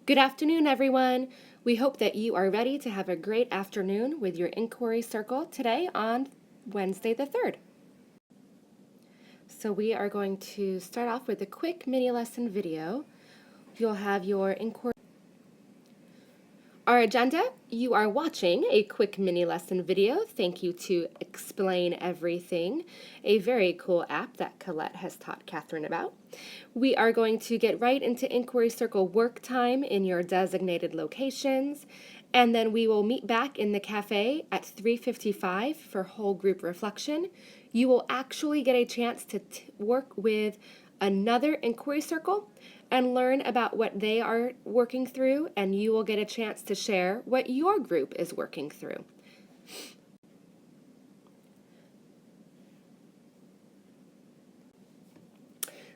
Good afternoon, everyone. We hope that you are ready to have a great afternoon with your inquiry circle today on Wednesday the 3rd. So we are going to start off with a quick mini lesson video. You'll have your inquiry. Our agenda, you are watching a quick mini lesson video. Thank you to Explain Everything, a very cool app that Colette has taught Catherine about. We are going to get right into Inquiry Circle work time in your designated locations, and then we will meet back in the cafe at 3:55 for whole group reflection. You will actually get a chance to work with another inquiry circle and learn about what they are working through, and you will get a chance to share what your group is working through.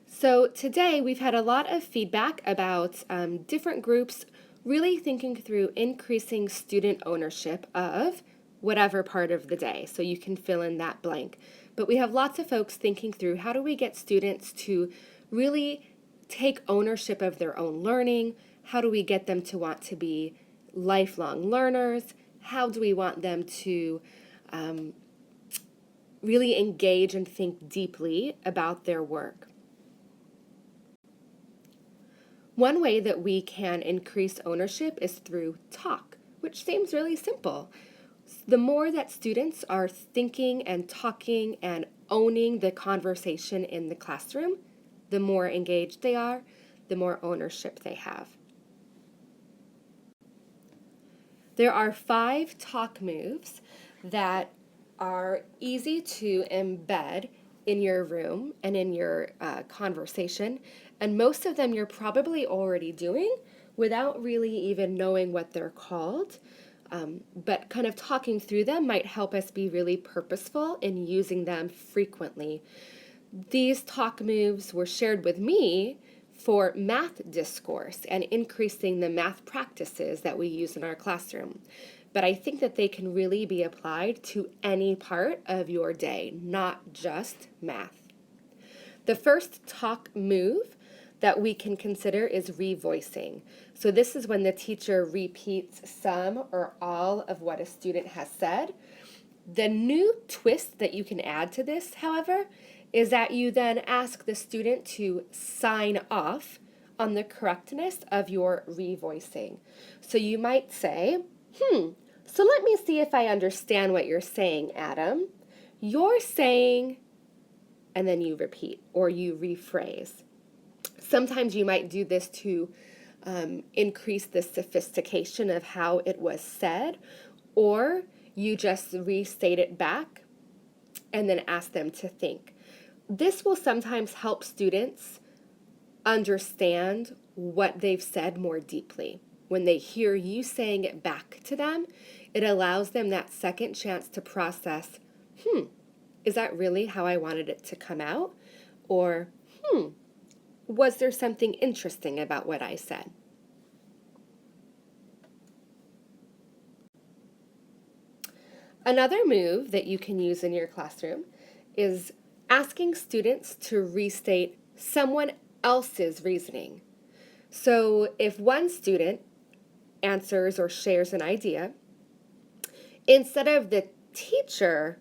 So today we've had a lot of feedback about different groups really thinking through increasing student ownership of whatever part of the day, so you can fill in that blank. But we have lots of folks thinking through how do we get students to really take ownership of their own learning? How do we get them to want to be lifelong learners? How do we want them to really engage and think deeply about their work? One way that we can increase ownership is through talk, which seems really simple. The more that students are thinking and talking and owning the conversation in the classroom, the more engaged they are, the more ownership they have. There are 5 talk moves that are easy to embed in your room and in your conversation, and most of them you're probably already doing without really even knowing what they're called. But kind of talking through them might help us be really purposeful in using them frequently. These talk moves were shared with me for math discourse and increasing the math practices that we use in our classroom. But I think that they can really be applied to any part of your day, not just math. The first talk move that we can consider is revoicing. So this is when the teacher repeats some or all of what a student has said. The new twist that you can add to this, however, is that you then ask the student to sign off on the correctness of your revoicing. So you might say, so let me see if I understand what you're saying, Adam. You're saying, and then you repeat or you rephrase. Sometimes you might do this to increase the sophistication of how it was said, or you just restate it back and then ask them to think. This will sometimes help students understand what they've said more deeply. When they hear you saying it back to them, it allows them that second chance to process, is that really how I wanted it to come out? Or, was there something interesting about what I said? Another move that you can use in your classroom is asking students to restate someone else's reasoning. So if one student answers or shares an idea, instead of the teacher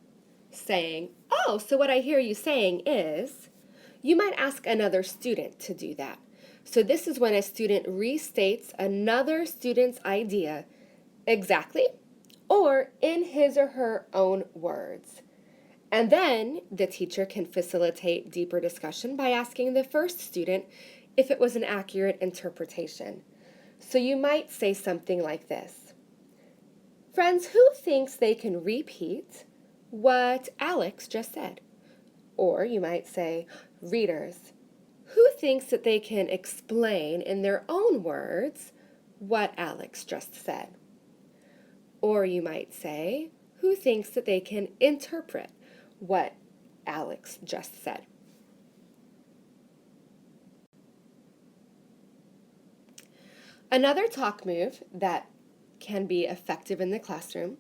saying, oh, so what I hear you saying is, you might ask another student to do that. So this is when a student restates another student's idea exactly or in his or her own words. And then the teacher can facilitate deeper discussion by asking the first student if it was an accurate interpretation. So you might say something like this. Friends, who thinks they can repeat what Alex just said? Or you might say, readers, who thinks that they can explain in their own words what Alex just said? Or you might say, who thinks that they can interpret what Alex just said? Another talk move that can be effective in the classroom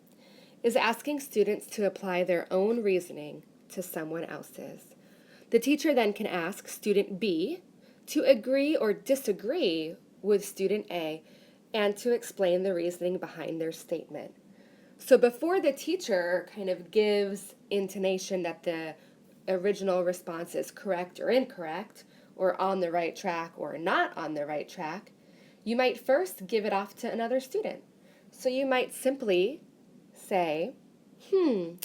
is asking students to apply their own reasoning to someone else's. The teacher then can ask student B to agree or disagree with student A and to explain the reasoning behind their statement. So before the teacher kind of gives intonation that the original response is correct or incorrect, or on the right track or not on the right track, you might first give it off to another student. So you might simply say, who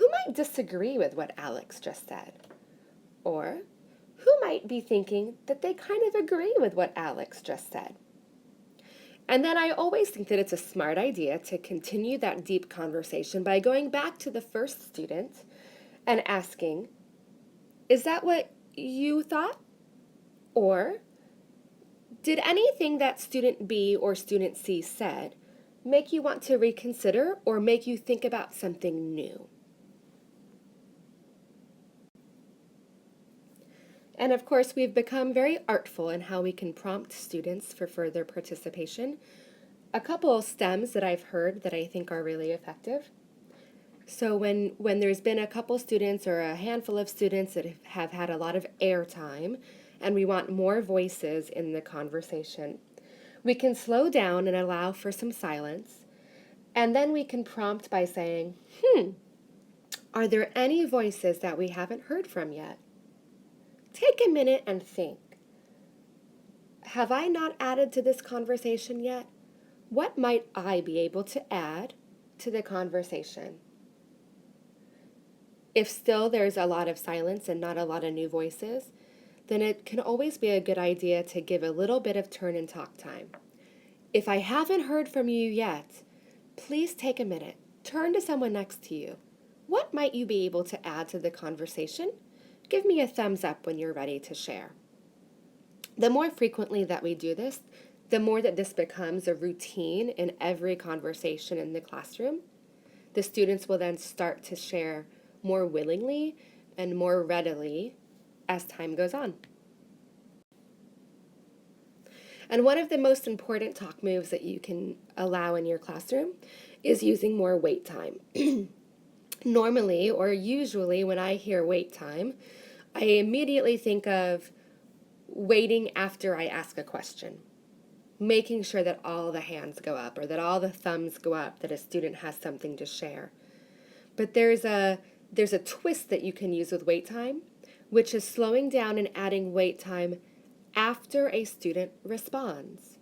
might disagree with what Alex just said? Or, who might be thinking that they kind of agree with what Alex just said? And then I always think that it's a smart idea to continue that deep conversation by going back to the first student and asking, is that what you thought? Or, did anything that student B or student C said make you want to reconsider or make you think about something new? And of course, we've become very artful in how we can prompt students for further participation. A couple of stems that I've heard that I think are really effective. So when there's been a couple students or a handful of students that have had a lot of airtime and we want more voices in the conversation, we can slow down and allow for some silence. And then we can prompt by saying, are there any voices that we haven't heard from yet? Take a minute and think. Have I not added to this conversation yet? What might I be able to add to the conversation? If still there's a lot of silence and not a lot of new voices, then it can always be a good idea to give a little bit of turn and talk time. If I haven't heard from you yet, please take a minute. Turn to someone next to you. What might you be able to add to the conversation? Give me a thumbs up when you're ready to share. The more frequently that we do this, the more that this becomes a routine in every conversation in the classroom. The students will then start to share more willingly and more readily as time goes on. And one of the most important talk moves that you can allow in your classroom is using more wait time. Normally, or usually, when I hear wait time, I immediately think of waiting after I ask a question, making sure that all the hands go up or that all the thumbs go up, that a student has something to share. But there's a twist that you can use with wait time, which is slowing down and adding wait time after a student responds.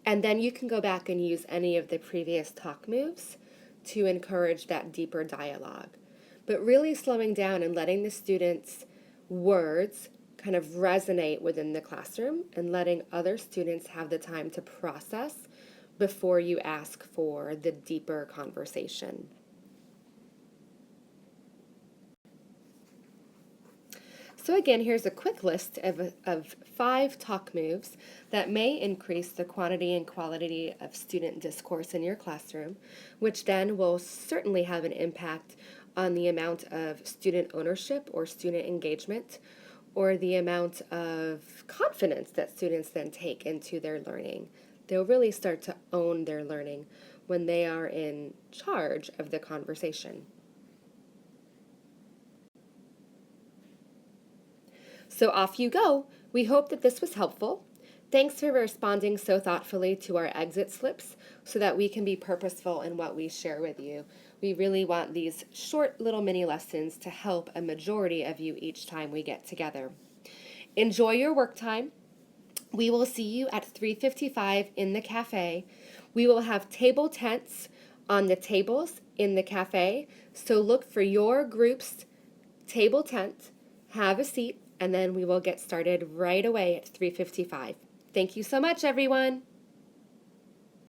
And then you can go back and use any of the previous talk moves to encourage that deeper dialogue. But really slowing down and letting the students' words kind of resonate within the classroom and letting other students have the time to process before you ask for the deeper conversation. So again, here's a quick list of 5 talk moves that may increase the quantity and quality of student discourse in your classroom, which then will certainly have an impact on the amount of student ownership or student engagement, or the amount of confidence that students then take into their learning. They'll really start to own their learning when they are in charge of the conversation. So off you go. We hope that this was helpful. Thanks for responding so thoughtfully to our exit slips so that we can be purposeful in what we share with you. We really want these short little mini lessons to help a majority of you each time we get together. Enjoy your work time. We will see you at 3:55 in the cafe. We will have table tents on the tables in the cafe, so look for your group's table tent, have a seat, and then we will get started right away at 3:55. Thank you so much, everyone.